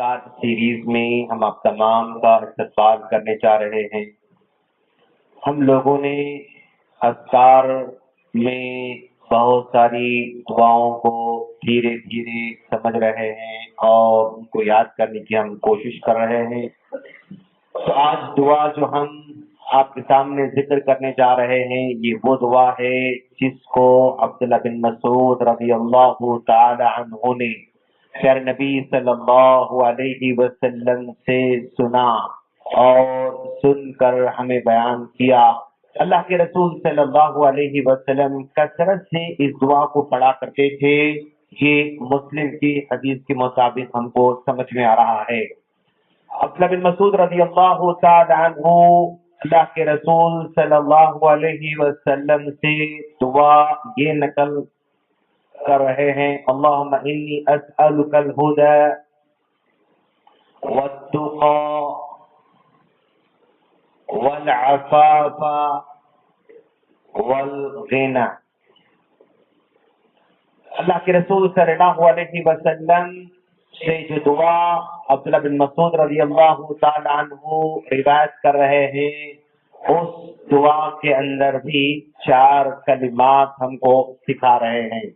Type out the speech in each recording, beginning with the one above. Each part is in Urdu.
پوڈکاسٹ سیریز میں ہم آپ تمام کا استقبال کرنے جا رہے ہیں۔ ہم لوگوں نے اذکار میں بہت ساری دعاؤں کو دھیرے دھیرے سمجھ رہے ہیں اور ان کو یاد کرنے کی ہم کوشش کر رہے ہیں۔ تو آج دعا جو ہم آپ کے سامنے ذکر کرنے جا رہے ہیں، یہ وہ دعا ہے جس کو عبداللہ بن مسعود رضی اللہ تعالی عنہ نے پیارے نبی صلی اللہ علیہ وسلم سے سنا اور سن کر ہمیں بیان کیا۔ اللہ کے رسول صلی اللہ علیہ وسلم کثرت سے اس دعا کو پڑھا کرتے تھے۔ یہ مسلم کی حدیث کے مطابق ہم کو سمجھ میں آ رہا ہے۔ عبداللہ بن مسعود رضی اللہ تعالی عنہ اللہ کے رسول صلی اللہ علیہ وسلم سے دعا یہ نقل کر رہے ہیں، اللہم انی اسألک الہدی والتقی والعفاف والغنی۔ اللہ کے رسول صلی اللہ علیہ وسلم سے جو دعا عبداللہ بن مسعود رضی اللہ تعالی عنہ روایت کر رہے ہیں، اس دعا کے اندر بھی 4 کلمات ہم کو سکھا رہے ہیں۔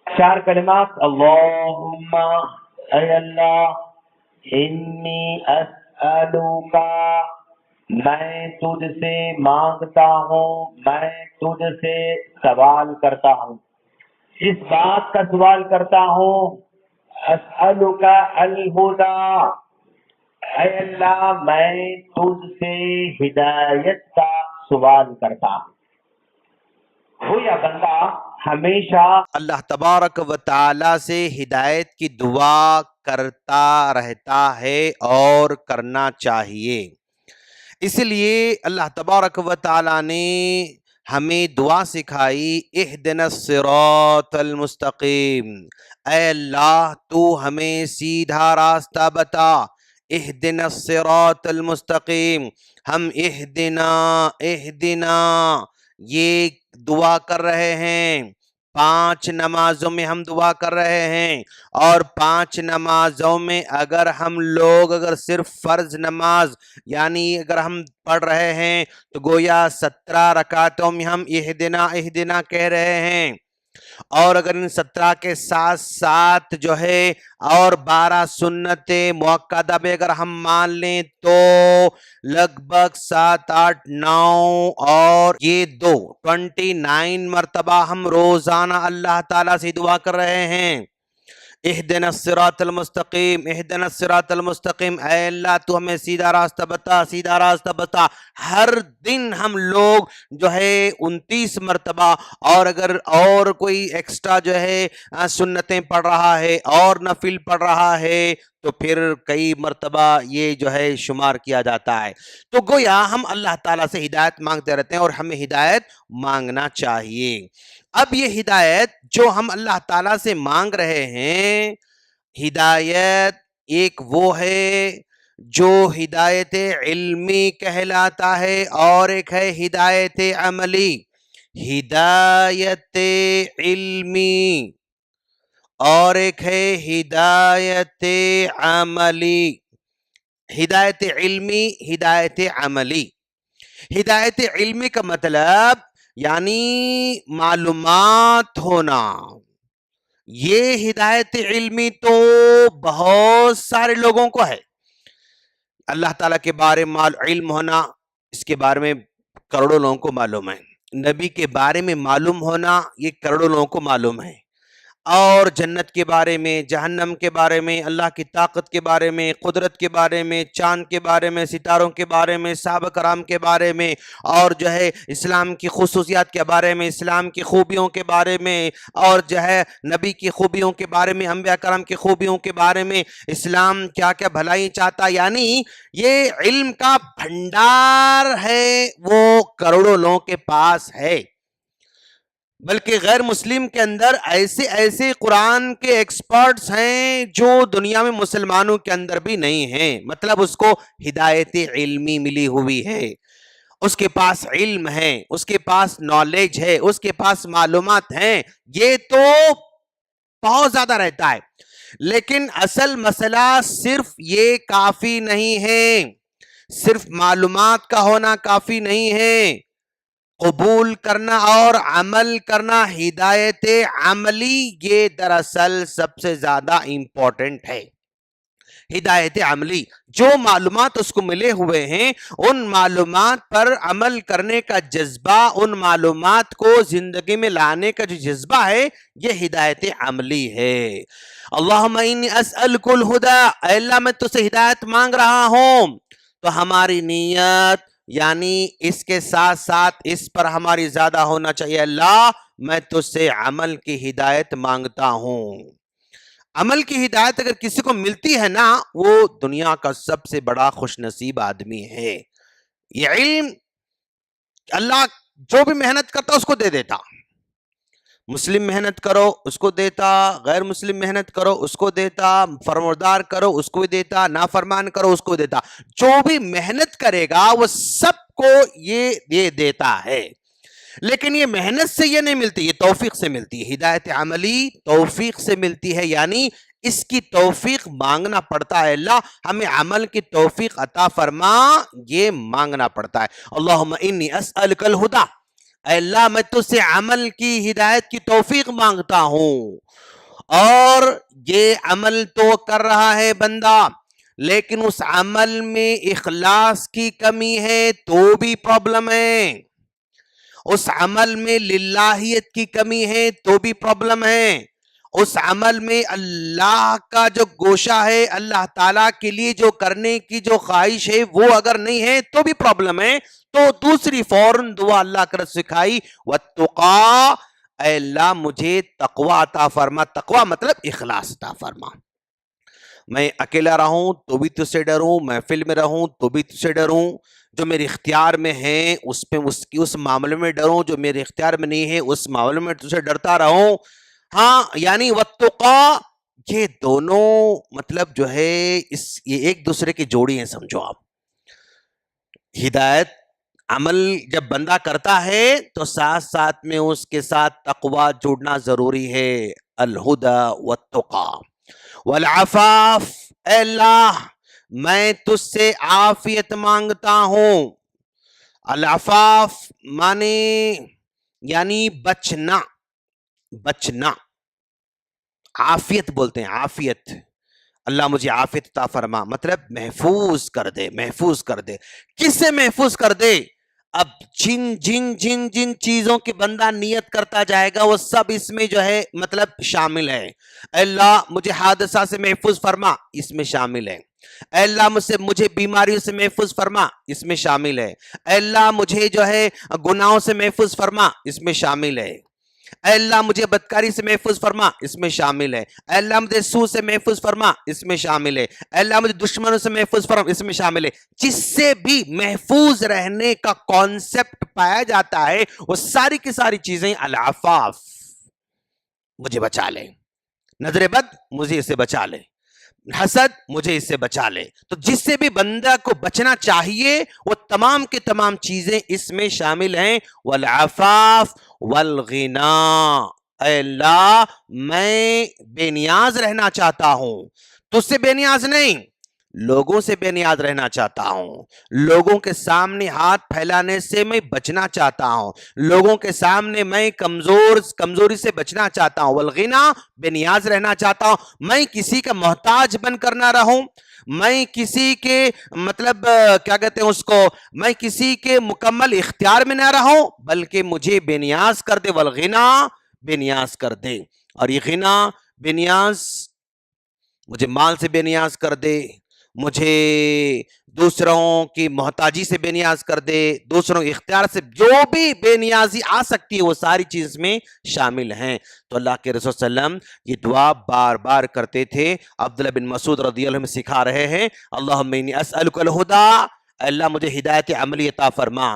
4 کلمات، اللہم اے اللہ، انی اسألوک، میں تجھ سے مانگتا ہوں، میں تجھ سے سوال کرتا ہوں، اس بات کا سوال کرتا ہوں، اسألوک الہدی، اے اللہ میں تجھ سے ہدایت کا سوال کرتا ہوں۔ گویا بندہ ہمیشہ اللہ تبارک و تعالی سے ہدایت کی دعا کرتا رہتا ہے اور کرنا چاہیے۔ اس لیے اللہ تبارک و تعالی نے ہمیں دعا سکھائی، اہدنا الصراط المستقیم، اے اللہ تو ہمیں سیدھا راستہ بتا، اہدنا الصراط المستقیم۔ ہم اہدنا یہ دعا کر رہے ہیں، 5 نمازوں میں ہم دعا کر رہے ہیں، اور 5 نمازوں میں اگر صرف فرض نماز یعنی اگر ہم پڑھ رہے ہیں تو گویا 17 رکعتوں میں ہم اہدنا اہدنا کہہ رہے ہیں، اور اگر ان 17 کے ساتھ ساتھ جو ہے اور 12 سنت مؤکدہ بھی اگر ہم مان لیں تو لگ بھگ 7، 8، 9 اور یہ 29 مرتبہ ہم روزانہ اللہ تعالیٰ سے دعا کر رہے ہیں، اہدنا الصراط المستقیم، اہدنا الصراط المستقیم، اے اللہ تو ہمیں سیدھا راستہ بتا، سیدھا راستہ بتا۔ ہر دن ہم لوگ جو ہے 29 مرتبہ، اور اگر اور کوئی ایکسٹرا جو ہے سنتیں پڑھ رہا ہے اور نفل پڑھ رہا ہے تو پھر کئی مرتبہ یہ جو ہے شمار کیا جاتا ہے۔ تو گویا ہم اللہ تعالیٰ سے ہدایت مانگتے رہتے ہیں اور ہمیں ہدایت مانگنا چاہیے۔ اب یہ ہدایت جو ہم اللہ تعالیٰ سے مانگ رہے ہیں، ہدایت ایک وہ ہے جو ہدایت علمی کہلاتا ہے، اور ایک ہے ہدایت عملی۔ ہدایت علمی اور ایک ہے ہدایت عملی۔ ہدایت علمی، ہدایت عملی۔ ہدایت علمی کا مطلب یعنی معلومات ہونا۔ یہ ہدایت علمی تو بہت سارے لوگوں کو ہے۔ اللہ تعالیٰ کے بارے میں علم ہونا، اس کے بارے میں کروڑوں لوگوں کو معلوم ہے۔ نبی کے بارے میں معلوم ہونا، یہ کروڑوں لوگوں کو معلوم ہے۔ اور جنت کے بارے میں، جہنم کے بارے میں، اللہ کی طاقت کے بارے میں، قدرت کے بارے میں، چاند کے بارے میں، ستاروں کے بارے میں، صحابہ کرام کے بارے میں، اور جو ہے اسلام کی خصوصیات کے بارے میں، اسلام کی خوبیوں کے بارے میں، اور جو ہے نبی کی خوبیوں کے بارے میں، انبیاء کرام کی خوبیوں کے بارے میں، اسلام کیا کیا بھلائی چاہتا، یعنی یہ علم کا بھنڈار ہے، وہ کروڑوں لوگوں کے پاس ہے۔ بلکہ غیر مسلم کے اندر ایسے قرآن کے ایکسپرٹس ہیں جو دنیا میں مسلمانوں کے اندر بھی نہیں ہیں، مطلب اس کو ہدایت علمی ملی ہوئی ہے، اس کے پاس علم ہے، اس کے پاس نالج ہے، اس کے پاس معلومات ہیں، یہ تو بہت زیادہ رہتا ہے۔ لیکن اصل مسئلہ صرف یہ کافی نہیں ہے، صرف معلومات کا ہونا کافی نہیں ہے، قبول کرنا اور عمل کرنا، ہدایت عملی یہ دراصل سب سے زیادہ امپورٹنٹ ہے۔ ہدایت عملی، جو معلومات اس کو ملے ہوئے ہیں ان معلومات پر عمل کرنے کا جذبہ، ان معلومات کو زندگی میں لانے کا جو جذبہ ہے، یہ ہدایت عملی ہے۔ اللہم انی اسألک الہدی، اے اللہ میں تجھ سے ہدایت مانگ رہا ہوں۔ تو ہماری نیت یعنی اس کے ساتھ ساتھ اس پر ہماری زیادہ ہونا چاہیے، اللہ میں تجھ سے عمل کی ہدایت مانگتا ہوں۔ عمل کی ہدایت اگر کسی کو ملتی ہے نا، وہ دنیا کا سب سے بڑا خوش نصیب آدمی ہے۔ یہ علم اللہ جو بھی محنت کرتا اس کو دے دیتا، مسلم محنت کرو اس کو دیتا، غیر مسلم محنت کرو اس کو دیتا، فرمانبردار کرو اس کو دیتا، نافرمان کرو اس کو دیتا، جو بھی محنت کرے گا وہ سب کو یہ دیتا ہے۔ لیکن یہ محنت سے یہ نہیں ملتی، یہ توفیق سے ملتی ہے۔ ہدایت عملی توفیق سے ملتی ہے، یعنی اس کی توفیق مانگنا پڑتا ہے، اللہ ہمیں عمل کی توفیق عطا فرما، یہ مانگنا پڑتا ہے۔ اللہم انی اسألک الہدی، اے اللہ میں تجھ سے عمل کی ہدایت کی توفیق مانگتا ہوں۔ اور یہ عمل تو کر رہا ہے بندہ، لیکن اس عمل میں اخلاص کی کمی ہے تو بھی پرابلم ہے، اس عمل میں للہیت کی کمی ہے تو بھی پرابلم ہے، اس عمل میں اللہ کا جو گوشہ ہے، اللہ تعالیٰ کے لیے جو کرنے کی جو خواہش ہے وہ اگر نہیں ہے تو بھی پرابلم ہے۔ تو دوسری فوراً دعا اللہ کر سکھائی، وَاتُّقَا، اے اللہ مجھے تقوی عطا فرما۔ تقوی مطلب اخلاص عطا فرما، میں اکیلا رہوں تو بھی تجھ سے ڈروں، محفل میں رہوں تو بھی تجھ سے ڈروں، جو میرے اختیار میں ہیں اس معاملے میں ڈروں، جو میرے اختیار میں نہیں ہے اس معاملے میں تجھ سے ڈرتا رہوں۔ ہاں یعنی وَاتُّقَا، یہ دونوں مطلب جو ہے یہ ایک دوسرے کی جوڑی ہیں، سمجھو آپ۔ ہدایت عمل جب بندہ کرتا ہے تو ساتھ ساتھ میں اس کے ساتھ تقوی جوڑنا ضروری ہے۔ الہدی والتقی والعفاف، اے اللہ میں تجھ سے عافیت مانگتا ہوں۔ العفاف مانے یعنی بچنا، بچنا، عافیت بولتے ہیں، عافیت، اللہ مجھے عافیت عطا فرما، مطلب محفوظ کر دے، محفوظ کر دے۔ کس سے محفوظ کر دے؟ اب جن جن جن جن چیزوں کی بندہ نیت کرتا جائے گا وہ سب اس میں جو ہے مطلب شامل ہے۔ اے اللہ مجھے حادثہ سے محفوظ فرما، اس میں شامل ہے۔ اے اللہ مجھے بیماریوں سے محفوظ فرما، اس میں شامل ہے۔ اے اللہ مجھے جو ہے گناہوں سے محفوظ فرما، اس میں شامل ہے۔ اے اللہ مجھے بدکاری سے محفوظ فرما، اس میں شامل ہے۔ اے اللہ مجھے سود سے محفوظ فرما، اس میں شامل ہے۔ اے اللہ مجھے دشمنوں سے محفوظ فرما، اس میں شامل ہے۔ جس سے بھی محفوظ رہنے کا کانسیپٹ پایا جاتا ہے وہ ساری کی ساری چیزیں العفاف، مجھے بچا لے، نظر بد مجھے اس سے بچا لے، حسد مجھے اس سے بچا لے۔ تو جس سے بھی بندہ کو بچنا چاہیے وہ تمام کے تمام چیزیں اس میں شامل ہیں۔ والعفاف والغنا، اے اللہ میں بے نیاز رہنا چاہتا ہوں، تجھ سے بے نیاز نہیں، لوگوں سے بے نیاز رہنا چاہتا ہوں، لوگوں کے سامنے ہاتھ پھیلانے سے میں بچنا چاہتا ہوں، لوگوں کے سامنے میں کمزوری سے بچنا چاہتا ہوں۔ والغنا، بے نیاز رہنا چاہتا ہوں، میں کسی کا محتاج بن کر نہ رہوں، میں کسی کے مطلب کیا کہتے ہیں اس کو، میں کسی کے مکمل اختیار میں نہ رہوں بلکہ مجھے بے نیاز کر دے۔ والغنا، بے نیاز کر دے۔ اور یہ غنا، بے نیاز، مجھے مال سے بے نیاز کر دے، مجھے دوسروں کی محتاجی سے بے نیاز کر دے، دوسروں کے اختیار سے جو بھی بے نیازی آ سکتی ہے وہ ساری چیز میں شامل ہیں۔ تو اللہ کے رسول صلی اللہ علیہ وسلم یہ دعا بار بار کرتے تھے۔ عبداللہ بن مسعود رضی اللہ عنہ سکھا رہے ہیں، اللہم انی اسألک الہدی، اللہ مجھے ہدایت عملی عطا فرما،